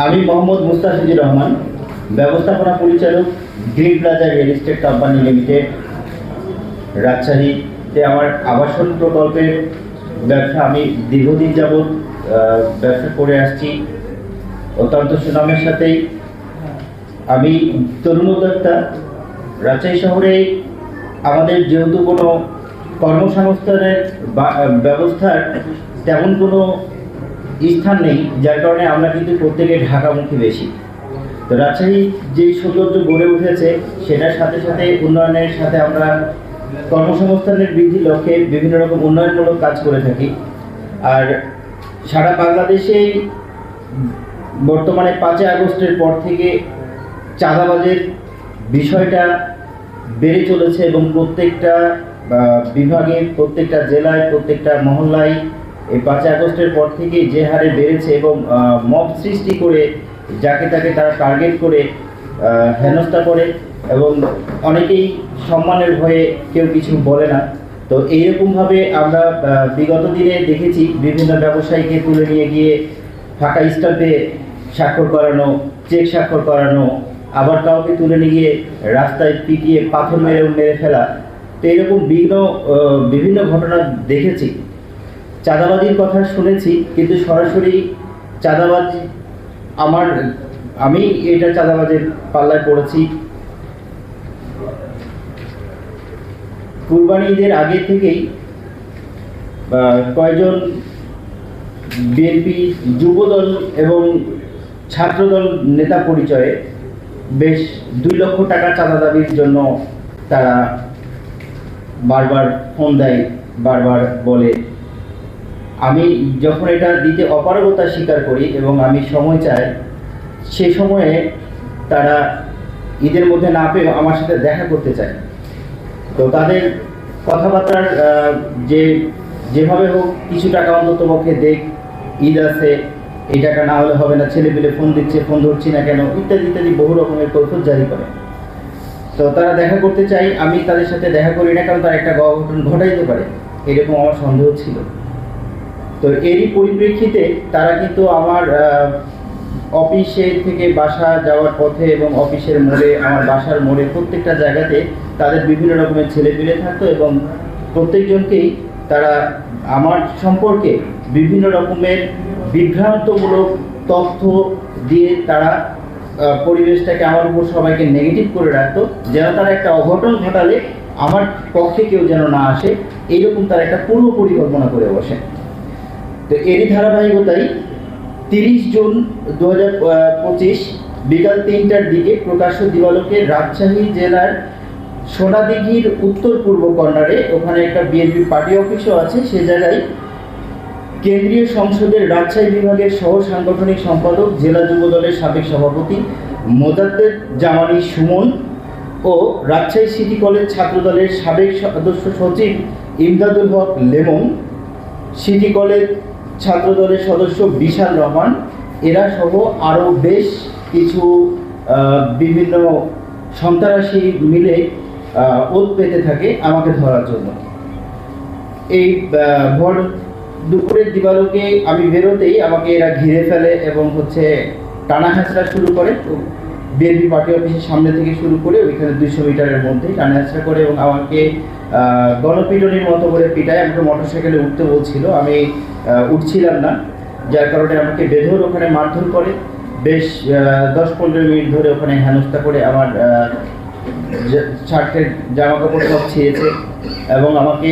আমি মোহাম্মদ মুস্তাফিজুর রহমান, ব্যবস্থাপনা পরিচালক, green plaza real estate company limited, রাজশাহীতে আমার আবাসন প্রকল্পের ব্যবসা আমি দীর্ঘদিন যাবৎ ব্যবসা করে আসছি অত্যন্ত সুনামের সাথেই। আমি তরুণ উদ্যোক্তা। রাজশাহী শহরে আমাদের যেহেতু কোনো কর্মসংস্থানের ব্যবস্থার তেমন কোনো স্থান নেই, যার কারণে আমরা কিন্তু প্রত্যেকে ঢাকামুখী বেশি। তো রাজশাহী যে সৌন্দর্য গড়ে উঠেছে সেটার সাথে সাথে উন্নয়নের সাথে আমরা কর্মসংস্থানের বৃদ্ধির লক্ষ্যে বিভিন্ন রকম উন্নয়নমূলক কাজ করে থাকি। আর সারা বাংলাদেশেই বর্তমানে 5 আগস্টের পর থেকে চাঁদাবাজের বিষয়টা বেড়ে চলেছে এবং প্রত্যেকটা বিভাগে, প্রত্যেকটা জেলায়, প্রত্যেকটা মহল্লায় এই 5 আগস্টের পর থেকে যে হারে বেড়েছে এবং মব সৃষ্টি করে যাকে তাকে তারা টার্গেট করে হেনস্থা করে এবং অনেকেই সম্মানের ভয়ে কেউ কিছু বলে না। তো এইরকমভাবে আমরা বিগত দিনে দেখেছি বিভিন্ন ব্যবসায়ীকে তুলে নিয়ে গিয়ে ফাঁকা স্টাম্পে স্বাক্ষর করানো, চেক স্বাক্ষর করানো, আবার কাউকে তুলে নিয়ে গিয়ে রাস্তায় পিটিয়ে পাথর মেরে ফেলা। তো এরকম বিভিন্ন ঘটনা দেখেছি। চাঁদাবাজির কথা শুনেছি, কিন্তু সরাসরি চাঁদাবাজ আমি এটা চাঁদাবাজের পাল্লায় পড়েছি। কুরবানি ঈদের আগে থেকেই কয়েকজন বিএনপি যুবদল এবং ছাত্রদল নেতা পরিচয়ে বেশ 2 লক্ষ টাকা চাঁদা দাবির জন্য তারা বারবার ফোন দেয়, বারবার বলে। আমি যখন এটা দিতে অপারগতা স্বীকার করি এবং আমি সময় চাই, সে সময়ে তারা ঈদের মধ্যে না পেয়ে আমার সাথে দেখা করতে চায়। তো তাদের কথাবার্তার যেভাবে হোক কিছু টাকা অন্তত পক্ষে দেখ, ঈদ আছে, এই টাকা না হলে হবে না, ছেলেপিলে ফোন দিচ্ছে, ফোন ধরছি না কেন, ইত্যাদি ইত্যাদি বহু রকমের কৈফিয়ত জারি করে। তো তারা দেখা করতে চাই, আমি তাদের সাথে দেখা করি না, কারণ তারা একটা অঘটন ঘটাইতে পারে, এরকম আমার সন্দেহ ছিল। তো এরই পরিপ্রেক্ষিতে তারা কিন্তু আমার অফিসে থেকে বাসা যাওয়ার পথে এবং অফিসের মোড়ে, আমার বাসার মোড়ে, প্রত্যেকটা জায়গাতে তাদের বিভিন্ন রকমের ছেলেপিলে থাকতো এবং প্রত্যেকজনকেই তারা আমার সম্পর্কে বিভিন্ন রকমের বিভ্রান্তমূলক তথ্য দিয়ে তারা পরিবেশটাকে আমার উপর সবাইকে নেগেটিভ করে রাখতো, যেন তারা একটা অঘটন ঘটালে আমার পক্ষে কেউ যেন না আসে, এইরকম তারা একটা পূর্ব পরিকল্পনা করে বসে। তো এরই ধারাবাহিকতায় 30 জুন 2025 বিকাল 3টার দিকে প্রকাশ্য দিবালোকে রাজশাহী জেলার সোনাদিঘির উত্তর পূর্ব কর্নারে, ওখানে একটা বিএনপি পার্টি অফিসও আছে, সে জায়গায় কেন্দ্রীয় সংসদের রাজশাহী বিভাগের সহ সাংগঠনিক সম্পাদক, জেলা যুবদলের সাবেক সভাপতি মোজাদ্দেদ জামানী সুমন ও রাজশাহী সিটি কলেজ ছাত্রদলের সাবেক সদস্য সচিব ইমদাদুল হক লেমন, সিটি কলেজ ছাত্রদলের সদস্য বিশাল রহমান, এরা সহ আরও বেশ কিছু বিভিন্ন সন্ত্রাসী মিলে ওত পেতে থাকে আমাকে ধরার জন্য। এই ভর দুপুরের দিবালোকে আমি বেরোতেই আমাকে এরা ঘিরে ফেলে এবং টানা হেঁচড়া শুরু করে। বিএনপি পার্টি অফিসের সামনে থেকে শুরু করে ওইখানে 200 মিটারের মধ্যেই টানা হেঁচড়া করে এবং আমাকে গণপিটনির মতো করে পিটায়। আমাকে মোটরসাইকেলে উঠতে বলছিল, আমি উঠছিলাম না, যার কারণে আমাকে বেধর ওখানে মারধর করে। বেশ 10-15 মিনিট ধরে ওখানে হেনস্থা করে আমার শার্টের জামা কাপড় সব ছিঁড়েছে এবং আমাকে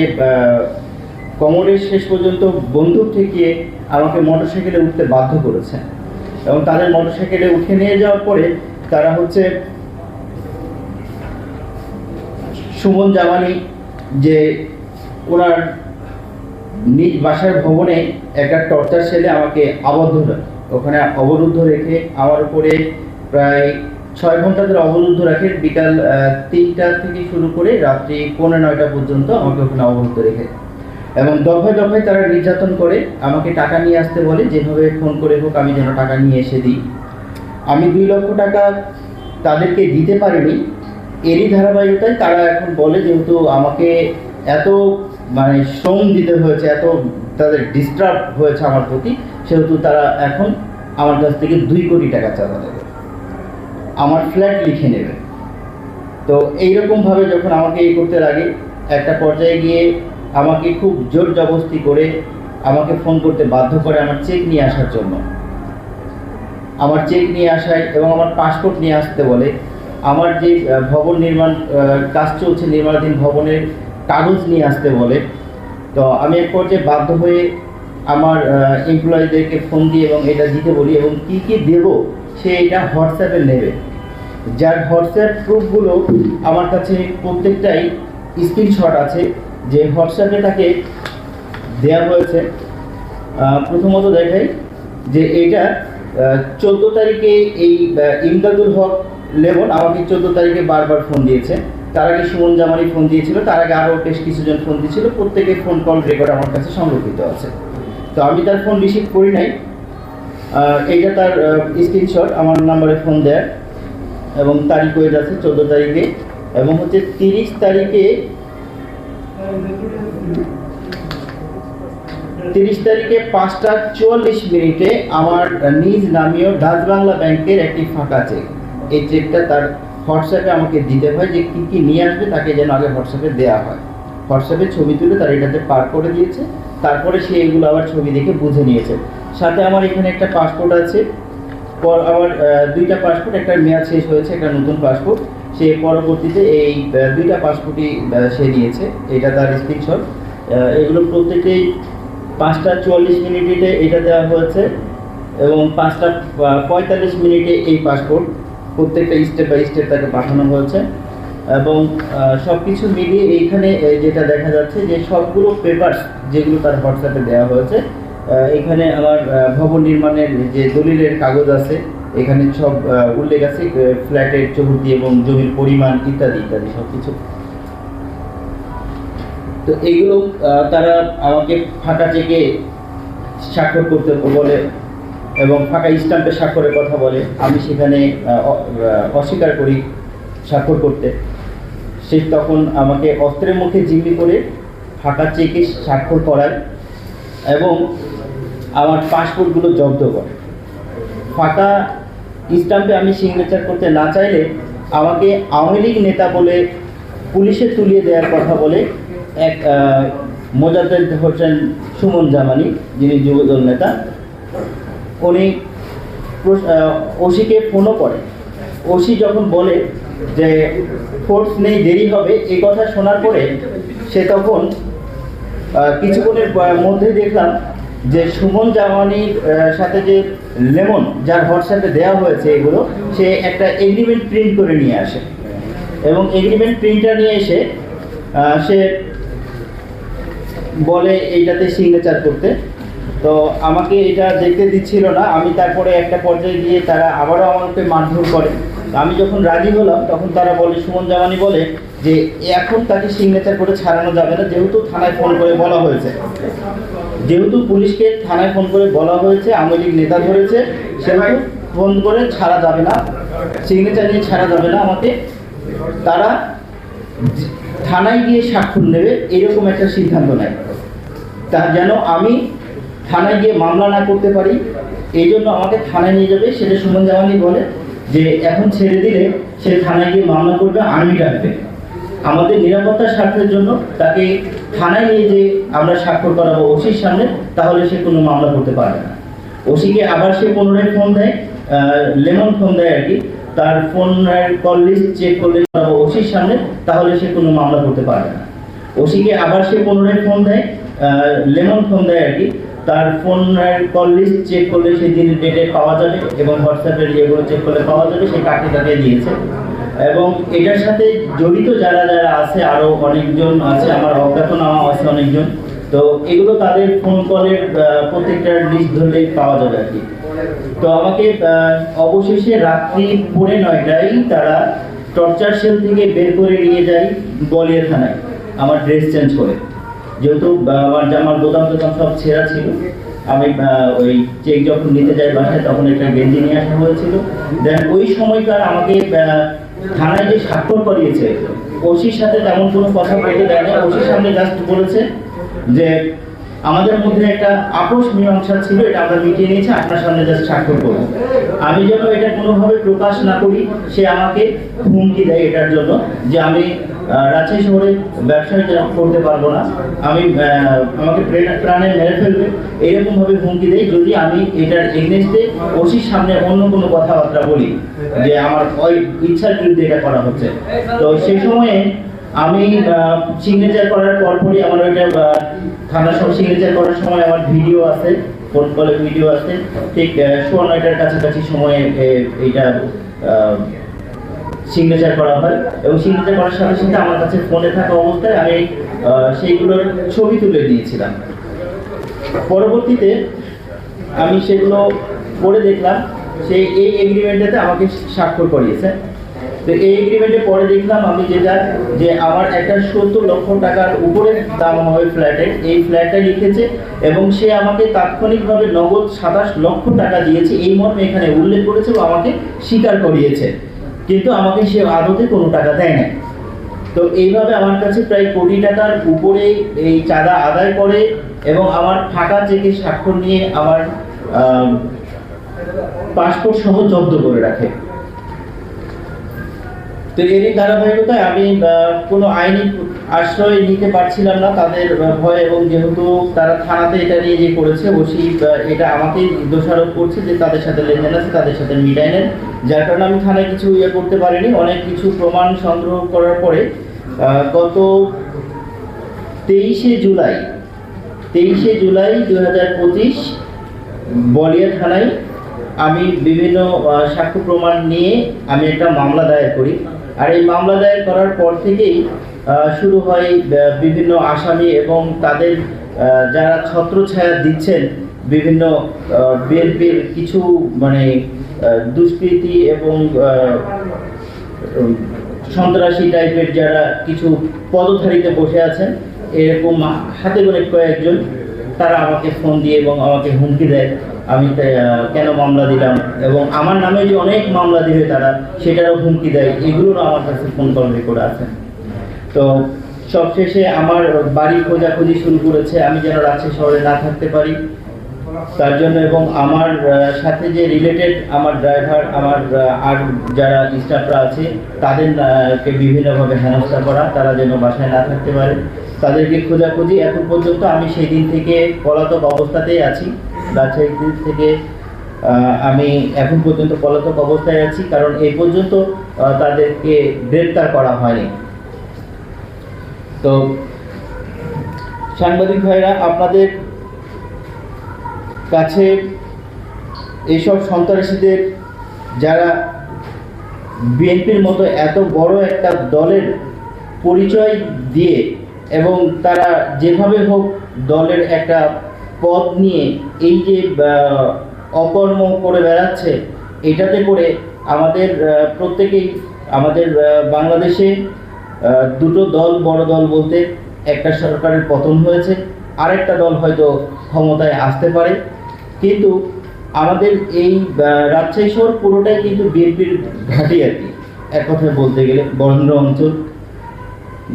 কোমরের শেষ পর্যন্ত বন্দুক ঠেকিয়ে আমাকে মোটরসাইকেলে উঠতে বাধ্য করেছে। এবং তাদের মোটরসাইকেলে উঠে নিয়ে যাওয়ার পরে তারা সুমন জামানি যে ওনার নিজ বাসার ভবনে একটা টর্চার সেলে আমাকে ওখানে অবরুদ্ধ রেখে আমার উপরে প্রায় 6 ঘন্টা ধরে অবরুদ্ধ রাখে। বিকাল 3টা থেকে শুরু করে রাত্রি 9:15 পর্যন্ত আমাকে ওখানে অবরুদ্ধ রেখে এবং দফায় দফায় তারা নির্যাতন করে আমাকে টাকা নিয়ে আসতে বলে, যেভাবে ফোন করে হোক আমি যেন টাকা নিয়ে এসে দিই। আমি 2 লক্ষ টাকা তাদেরকে দিতে পারিনি। এরই ধারাবাহিকতায় তারা এখন বলে, যেহেতু আমাকে এত শ্রম দিতে হয়েছে, এত তাদের ডিস্টার্ব হয়েছে আমার প্রতি, সেহেতু তারা এখন আমার কাছ থেকে 2 কোটি টাকা চাঁদা নেবে, আমার ফ্ল্যাট লিখে নেবে। তো এইরকমভাবে যখন আমাকে এই করতে লাগে, একটা পর্যায়ে গিয়ে আমাকে খুব জোর জবরদস্তি করে আমাকে ফোন করতে বাধ্য করে আমার চেক নিয়ে আসার জন্য। আমার চেক নিয়ে আসায় এবং আমার পাসপোর্ট নিয়ে আসতে বলে, আমার যে ভবন নির্মাণ কাজ চলছে নির্মাণাধীন ভবনের কাগজ নিয়ে আসতে বলে। তো আমি এক পর্যায়ে বাধ্য হয়ে আমার এমপ্লয়িদেরকে ফোন দিয়ে এবং এটা দিতে বলি এবং কী কী দেবো সে এটা হোয়াটসঅ্যাপে নেবে, যার হোয়াটসঅ্যাপ প্রুফগুলো আমার কাছে প্রত্যেকটাই স্ক্রিনশট আছে যে হোয়াটসঅ্যাপে তাকে দেওয়া হয়েছে। প্রথমত দেখাই যে এটা 14 তারিখে এই ইমদাদুল হক লেমন আমাকে 14 তারিখে বারবার ফোন দিয়েছে। তার আগে সুমন জামানি ফোন দিয়েছিল, তার আগে আরও বেশ কিছুজন ফোন দিয়েছিল, প্রত্যেকের ফোন কল রেকর্ড আমার কাছে সংরক্ষিত আছে। তো আমি তার ফোন রিসিভ করি নাই। এইটা তার স্ক্রিনশট আমার নাম্বারে ফোন দেয় এবং তারিখ হয়ে যাচ্ছে 14 তারিখে এবং হচ্ছে 30 তারিখে 5টা 44 মিনিটে আমার নিজ নামীয় ডাচ বাংলা ব্যাংকের একটি ফাঁকা চেক, এই চেকটা তার হোয়াটসঅ্যাপে আমাকে দিতে হয় যে কী কী নিয়ে আসবে তাকে যেন আগে হোয়াটসঅ্যাপে দেওয়া হয়। হোয়াটসঅ্যাপে ছবি তুলে তার এটাতে পার করে দিয়েছে, তারপরে সে এগুলো আবার ছবি দেখে বুঝে নিয়েছে। সাথে আমার এখানে একটা পাসপোর্ট আছে, আমার 2টা পাসপোর্ট, একটা মেয়াদ শেষ হয়েছে, একটা নতুন পাসপোর্ট। সে পরবর্তীতে এই 2টা পাসপোর্টই সে নিয়েছে, এটা তার স্ক্রিনশট। এগুলো প্রত্যেকেই 5টা 44 মিনিটে এটা দেওয়া হয়েছে এবং 5টা 45 মিনিটে এই পাসপোর্ট প্রত্যেকটা স্টেপ বাই স্টেপ তাকে পাঠানো হয়েছে। এবং সব কিছু মিলিয়ে এইখানে যেটা দেখা যাচ্ছে যে সবগুলো পেপারস যেগুলো তার হোয়াটসঅ্যাপে দেওয়া হয়েছে, এখানে আমার ভবন নির্মাণের যে দলিলের কাগজ আছে, এখানে সব উল্লেখ আছে, ফ্ল্যাটের চৌহদ্দি এবং জমির পরিমাণ ইত্যাদি ইত্যাদি সব কিছু। তো এইগুলো তারা আমাকে ফাঁকা চেকে স্বাক্ষর করতে বলে এবং ফাঁকা স্ট্যাম্পে স্বাক্ষরের কথা বলে। আমি সেখানে অস্বীকার করি স্বাক্ষর করতে। সে তখন আমাকে অস্ত্রের মুখে জিম্মি করে ফাঁকা চেকে স্বাক্ষর করায় এবং আমার পাসপোর্টগুলো জব্দ করে। ফাঁকা স্ট্যাম্পে আমি সিগনেচার করতে না চাইলে আমাকে আওয়ামী লীগ নেতা বলে পুলিশে তুলিয়ে দেওয়ার কথা বলে এক মোজাদ্দেদ হোসেন সুমন জামানি, যিনি যুবদল নেতা, উনি ওসিকে ফোনও করে। ওসি যখন বলে যে ফোর্স নেই, দেরি হবে, এই কথা শোনার পরে সে তখন কিছুক্ষণের মধ্যে দেখলাম যে সুমন জামানির সাথে যে লেমন যার হোয়াটসঅ্যাপে দেওয়া হয়েছে এগুলো, সে একটা এগ্রিমেন্ট প্রিন্ট করে নিয়ে আসে এবং এগ্রিমেন্ট প্রিন্টটা নিয়ে এসে সে বলে এইটাতে সিগনেচার করতে। তো আমাকে এটা দেখতে দিচ্ছিল না। আমি তারপরে একটা পর্যায়ে গিয়ে তারা আবারও আমাকে মারধর করে। আমি যখন রাজি হলাম তখন তারা বলে, সুমন জামানি বলে যে এখন তাকে সিগনেচার করে ছাড়ানো যাবে না, যেহেতু থানায় ফোন করে বলা হয়েছে, যেহেতু পুলিশকে থানায় ফোন করে বলা হয়েছে আওয়ামী লীগ নেতা ধরেছে, সেহেতু ফোন করে ছাড়া যাবে না, সিগনেচার নিয়ে ছাড়া যাবে না আমাকে। তারা থানায় গিয়ে স্বাক্ষর নেবে এরকম একটা সিদ্ধান্ত নেয়, তা যেন আমি থানায় গিয়ে মামলা না করতে পারি, এই জন্য আমাকে থানায় নিয়ে যাবে। সেটা সুমন জামানি বলে যে এখন ছেড়ে দিলে সে থানায় গিয়ে মামলা করবে, আর্মি ডাকবে। আমাদের নিরাপত্তার স্বার্থের জন্য তাকে থানায় নিয়ে যে আমরা স্বাক্ষর করাবো ওসির সামনে, তাহলে সে কোনো মামলা করতে পারবে না। ওসিকে আবার সে পুনরায় ফোন দেয়, লেমন ফোন দেয় আর কি, তার ফোনের কল লিস্ট চেক করলে ওসির সামনে, তাহলে সে কোনো মামলা করতে পারবে না। ওসিকে আবার সে পুনরায় ফোন দেয়, লেমন ফোন দেয় আর কি, তার ফোনের কল লিস্ট চেক করলে সেই দিনের ডেটে পাওয়া যাবে এবং হোয়াটসঅ্যাপের ইয়েগুলো চেক করলে পাওয়া যাবে, সে কাকে কাকে দিয়েছে। এবং এটার সাথে জড়িত যারা যারা আছে আরও অনেকজন আছে, আমার অজ্ঞাত নামা আছে অনেকজন। তো এগুলো তাদের ফোন কলের প্রত্যেকটার লিস্ট ধরলে পাওয়া যাবে আর কি। তো আমাকে অবশেষে রাত্রি 9:30টায় তারা টর্চার সেল থেকে বের করে নিয়ে যায় বলিয়া থানায়, আমার ড্রেস চেঞ্জ করে। যেহেতু আমার জামার বোতাম টোতাম সব ছেঁড়া ছিল, আমি ওই চেক যখন নিতে যাই বাসায় তখন একটা গেঞ্জি নিয়ে আসা হয়েছিল। দেন ওই সময়কার আমাকে থানায় যে স্বাক্ষর করিয়েছে, ওসির সাথে তেমন কোনো কথা বলতে দেয় না। ওসির সামনে জাস্ট বলেছে যে আমাদের মধ্যে একটা আপোষ মীমাংসা ছিল, এটা আমরা মিটিয়ে নিয়েছি, আপনার সামনে জাস্ট স্বাক্ষর করব। আমি যেন এটা কোনোভাবে প্রকাশ না করি, সে আমাকে হুমকি দেয় এটার জন্য যে আমি রাজশাহী শহরে ব্যবসা করতে পারবো না, আমি আমাকে প্রাণে মেরে ফেলবে, এরকম ভাবে হুমকি দেয় যদি আমি এটার এগেনস্টে ওসির সামনে অন্য কোনো কথাবার্তা বলি যে আমার ওই ইচ্ছার বিরুদ্ধে এটা করা হচ্ছে। তো সেই সময়ে আমি সিগনেচার করার পরপরই আমার ওইটা থানার সব সিগনেচার করার সময় আমার ভিডিও আছে, ফোন কলে ভিডিও আছে, ঠিক 9:15টার কাছাকাছি সময়ে এইটা সিগনেচার করা হয় এবং সিগনেচার করার সাথে সাথে আমার কাছে ফোনে থাকা অবস্থায় আমি সেইগুলোর ছবি তুলে দিয়েছিলাম। পরবর্তীতে আমি সেগুলো পড়ে দেখলাম সে এই এগ্রিমেন্টেতে আমাকে স্বাক্ষর করিয়েছে। তো এই এগ্রিমেন্টে পরে দেখলাম আমি যেটা যে আমার একটা 70 লক্ষ টাকার উপরে দাম হবে ফ্ল্যাটের, এই ফ্ল্যাটটা লিখেছে এবং সে আমাকে তাৎক্ষণিকভাবে নগদ 27 লক্ষ টাকা দিয়েছে, এই মর্মে এখানে উল্লেখ করেছে ও আমাকে স্বীকার করিয়েছে, কিন্তু আমাকে সে আদতে কোনো টাকা দেয় না। তো এইভাবে আমার কাছে প্রায় কোটি টাকার উপরে এই চাঁদা আদায় করে এবং আমার ফাঁকা চেকে স্বাক্ষর নিয়ে আমার পাসপোর্ট সহ জব্দ করে রাখে। তো এরই ধারাবাহিকতায় আমি কোনো আইনি আশ্রয় নিতে পারছিলাম না তাদের ভয়, এবং যেহেতু তারা থানাতে এটা নিয়ে যে করেছে ওসি এটা আমাকেই দোষারোপ করছে যে তাদের সাথে লেনদেন আছে, তাদের সাথে মিটাই নেন, যার কারণে আমি থানায় কিছু করতে পারিনি। অনেক কিছু প্রমাণ সংগ্রহ করার পরে গত 23শে জুলাই 2025 বলিয়া থানায় আমি বিভিন্ন সাক্ষ্য প্রমাণ নিয়ে আমি একটা মামলা দায়ের করি। আর এই মামলা দায়ের করার পর থেকেই শুরু হয় বিভিন্ন আসামি এবং তাদের যারা ছত্রছায়া দিচ্ছেন বিভিন্ন বিএনপির কিছু মানে দুষ্কৃতী এবং সন্ত্রাসী টাইপের যারা কিছু পদধারীতে বসে আছেন, এরকম হাতে গোনে কয়েকজন, তারা আমাকে ফোন দিয়ে এবং আমাকে হুমকি দেয় আমি কেন মামলা দিলাম, এবং আমার নামে যে অনেক মামলা দিবে তারা সেটারও হুমকি দেয়, এগুলোরও আমার কাছে ফোন কল রেকর্ড আছে। তো সবশেষে আমার বাড়ি খোঁজাখুঁজি শুরু করেছে আমি যেন রাজশাহী শহরে না থাকতে পারি তার জন্য, এবং আমার সাথে যে রিলেটেড আমার ড্রাইভার আমার আর যারা স্টাফরা আছে তাদেরকে বিভিন্নভাবে হেনস্থা করা, তারা যেন বাসায় না থাকতে পারে, তাদেরকে খোঁজাখুঁজি। এখন পর্যন্ত আমি সেই দিন থেকে পলাতক অবস্থাতেই আছি, রাজশাহী থেকে আমি এখন পর্যন্ত পলাতক অবস্থায় আছি, কারণ এই পর্যন্ত তাদেরকে গ্রেপ্তার করা হয়নি। তো সাংবাদিক ভাইরা, আপনাদের কাছে এইসব সন্ত্রাসীদের যারা বিএনপির মতো এত বড় একটা দলের পরিচয় দিয়ে এবং তারা যেভাবে হোক দলের একটা পদ নিয়ে এই যে অকর্ম করে বেড়াচ্ছে, এটাতে করে আমাদের প্রত্যেকেই আমাদের বাংলাদেশে দুটো দল, বড় দল বলতে একটা সরকারের পতন হয়েছে, আরেকটা দল হয়তো ক্ষমতায় আসতে পারে, কিন্তু আমাদের এই রাজশাহী শহর পুরোটাই কিন্তু বিএনপির ঘাঁটি আর কি, এক কথায় বলতে গেলে বরেন্দ্র অঞ্চল,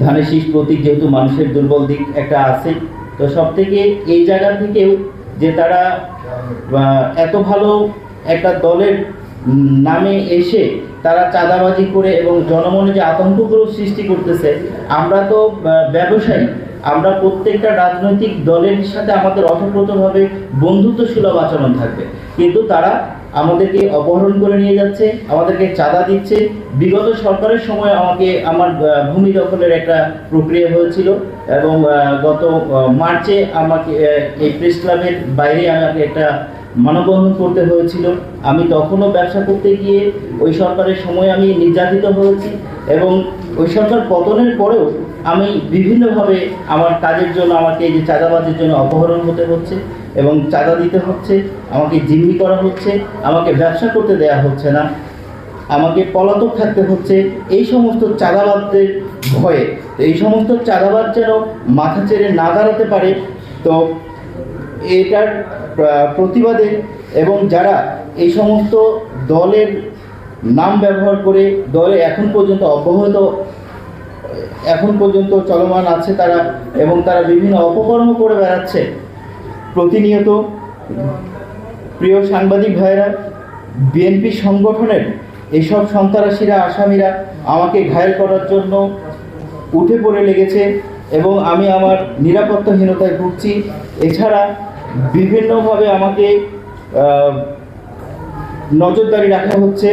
ধানের শীষ প্রতীক যেহেতু মানুষের দুর্বল দিক একটা আছে। তো সব থেকে এই জায়গা থেকেও যে তারা এত ভালো একটা দলের নামে এসে তারা চাঁদাবাজি করে এবং জনমনে যে আতঙ্কগুলো সৃষ্টি করতেছে, আমরা তো ব্যবসায়ী, আমরা প্রত্যেকটা রাজনৈতিক দলের সাথে আমাদের অথপ্রতভাবে বন্ধুত্ব সুলভ আচরণ থাকবে, কিন্তু তারা আমাদেরকে অপহরণ করে নিয়ে যাচ্ছে, আমাদেরকে চাঁদা দিচ্ছে। বিগত সরকারের সময় আমাকে আমার ভূমি দখলের একটা প্রক্রিয়া হয়েছিল এবং গত মার্চে আমাকে এই প্রেস ক্লাবের বাইরে আমাকে একটা মানববন্ধন করতে হয়েছিল। আমি তখনও ব্যবসা করতে গিয়ে ওই সরকারের সময় আমি নির্যাতিত হয়েছি এবং ওই সরকার পতনের পরেও আমি বিভিন্নভাবে আমার কাজের জন্য আমাকে এই যে চাঁদাবাজির জন্য অপহরণ হতে হচ্ছে এবং চাঁদা দিতে হচ্ছে, আমাকে জিম্মি করা হচ্ছে, আমাকে ব্যবসা করতে দেয়া হচ্ছে না, আমাকে পলাতক থাকতে হচ্ছে এই সমস্ত চাঁদাবাজদের ভয়ে। তো এই সমস্ত চাঁদাবাজ যেন মাথা চেড়ে না দাঁড়াতে পারে, তো এটার প্রতিবাদে এবং যারা এই সমস্ত দলের নাম ব্যবহার করে দলে এখন পর্যন্ত চলমান আছে তারা, এবং তারা বিভিন্ন অপকর্ম করে বেড়াচ্ছে, প্রতিনিয়ত প্রিয় সাংবাদিক ভাইয়েরা, বিএনপি সংগঠনের এসব সন্ত্রাসীরা, আসামিরা আমাকে ঘায়েল করার জন্য উঠে পড়ে লেগেছে এবং আমি আমার নিরাপত্তাহীনতায় ভুগছি। এছাড়া বিভিন্নভাবে আমাকে নজরদারি রাখা হচ্ছে।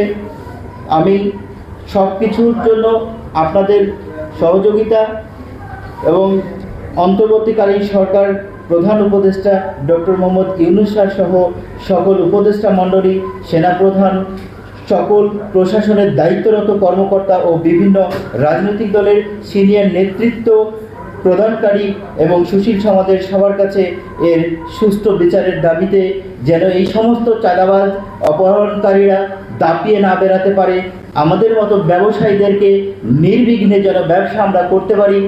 আমি সব কিছুর জন্য আপনাদের সহযোগিতা এবং অন্তর্বর্তীকালীন সরকার প্রধান উপদেষ্টা ডক্টর মোহাম্মদ ইউনূস স্যার সহ সকল উপদেষ্টা মণ্ডলী, সেনাপ্রধান, সকল প্রশাসনের দায়িত্বরত কর্মকর্তা ও বিভিন্ন রাজনৈতিক দলের সিনিয়র নেতৃত্ব প্রদানকারী এবং সুশীল সমাজের সবার কাছে এর সুষ্ঠু বিচারের দাবিতে যেন এই সমস্ত চাঁদাবাজ অপহরণকারীরা দাপিয়ে না বেড়াতে পারে, আমাদের মতো ব্যবসায়ীদেরকে নির্বিঘ্নে যেন ব্যবসা আমরা করতে পারি,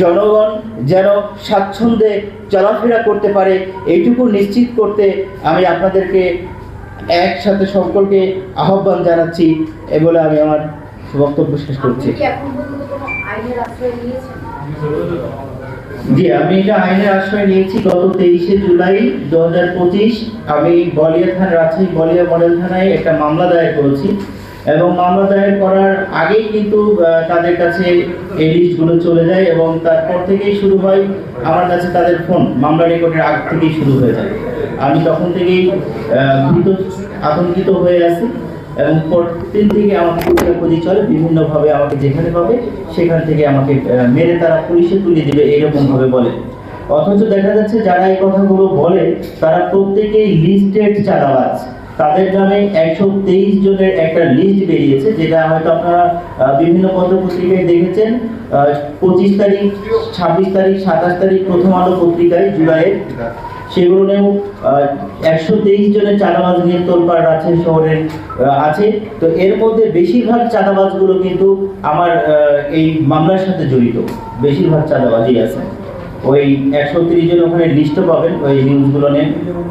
জনগণ যেন স্বাচ্ছন্দ্যে চলাফেরা করতে পারে, এইটুকু নিশ্চিত করতে আমি আপনাদেরকে একসাথে সকলকে আহ্বান জানাচ্ছি। এ বলে আমি আমার বক্তব্য শেষ করছি। জি, আমি এটা আইনের আশ্রয় নিয়েছি। গত 23শে জুলাই 2025 আমি বলিয়া থানা, রাজশাহী বলিয়া মডেল থানায় একটা মামলা দায়ের করেছি এবং মামলা দায়ের করার আগেই কিন্তু তাদের কাছে এই লিস্টগুলো চলে যায় এবং তারপর থেকেই শুরু হয় আমার কাছে তাদের ফোন, মামলা রেকর্ডের আগ থেকেই শুরু হয়ে যায়। আমি তখন থেকেই ভীত আতঙ্কিত হয়ে আছি এবং পরদিন থেকে আমাকে খোঁজাখুঁজি চলে, বিভিন্নভাবে আমাকে যেখানে পাবে সেখান থেকে আমাকে মেরে তারা পুলিশে তুলে দিবে এইরকমভাবে বলে। অথচ দেখা যাচ্ছে যারা এই কথাগুলো বলে তারা প্রত্যেকেই লিস্টেড চাঁদাবাজ। তাদের নামে 123 জনের একটা লিস্ট বেরিয়েছে, যেটা হয়তো আপনারা বিভিন্ন পত্রপত্রিকায় দেখেছেন। 25 তারিখ, 26 তারিখ, 27 তারিখ প্রথম আলো পত্রিকায় জুলাইয়ের, সেগুলো নিয়েও 123 জনের চাঁদাবাজ নিয়ে তোলপাড় রাজশাহী শহরের আছে। তো এর মধ্যে বেশিরভাগ চাঁদাবাজগুলো কিন্তু আমার এই মামলার সাথে জড়িত, বেশিরভাগ চাঁদাবাজই আছে। ওই 130 জন ওখানে লিস্টও পাবেন, ওই নিউজগুলো নেন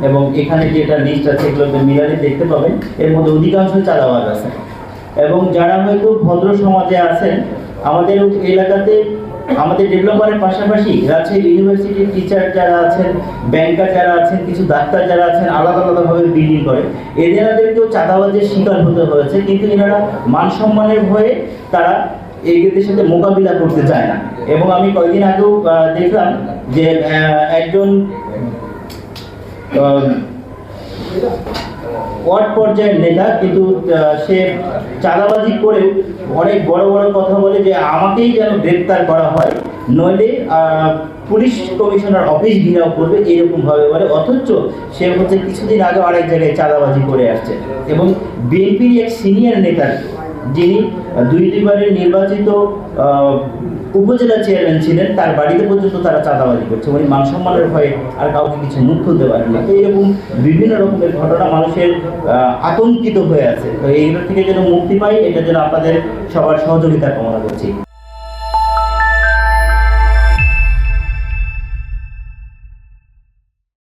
এবং এখানে যেটা লিস্ট আছে এগুলোতে মিলালে দেখতে পাবেন এর মধ্যে অধিকাংশ চাঁদাবাজ আছে। এবং যারা হয়তো ভদ্র সমাজে আছেন, আমাদের এলাকাতে আমাদের ডেভেলপারের পাশাপাশি রাজশাহী ইউনিভার্সিটির টিচার যারা আছেন, ব্যাংকার যারা আছেন, কিছু ডাক্তার যারা আছেন, আলাদা আলাদাভাবে বিল্ডিং করে, এদেরকেও চাঁদাবাজের শিকার হতে হয়েছে। কিন্তু এনারা মান সম্মানের ভয়ে তারা এদের সাথে মোকাবিলা করতে চায় না। এবং আমি কয়েকদিন আগেও দেখলাম যে একজন ওয়ার্ড পর্যায়ের নেতা, কিন্তু সে চাঁদাবাজি করেও অনেক বড় বড় কথা বলে যে আমাকেই যেন গ্রেপ্তার করা হয়, নইলে পুলিশ কমিশনার অফিস ঘেরাও করবে, এরকম ভাবে বলে। অথচ সে হচ্ছে কিছুদিন আগে আরেক জায়গায় চাঁদাবাজি করে আসছে। এবং বিএনপির এক সিনিয়র নেতা, যিনি দুইবারের নির্বাচিত উপজেলা চেয়ারম্যান ছিলেন, তার বাড়িতে পর্যন্ত তারা চাঁদাবাজি করছে। উনি মান সম্মানের ভয়ে আর কাউকে কিছু মুখ খুলতে পারেন না। এইরকম বিভিন্ন রকমের ঘটনা মানুষের আতঙ্কিত হয়ে আছে। তো এইগুলো থেকে যেন মুক্তি পাই, এটা যেন আপনাদের সবার সহযোগিতা কামনা করছি।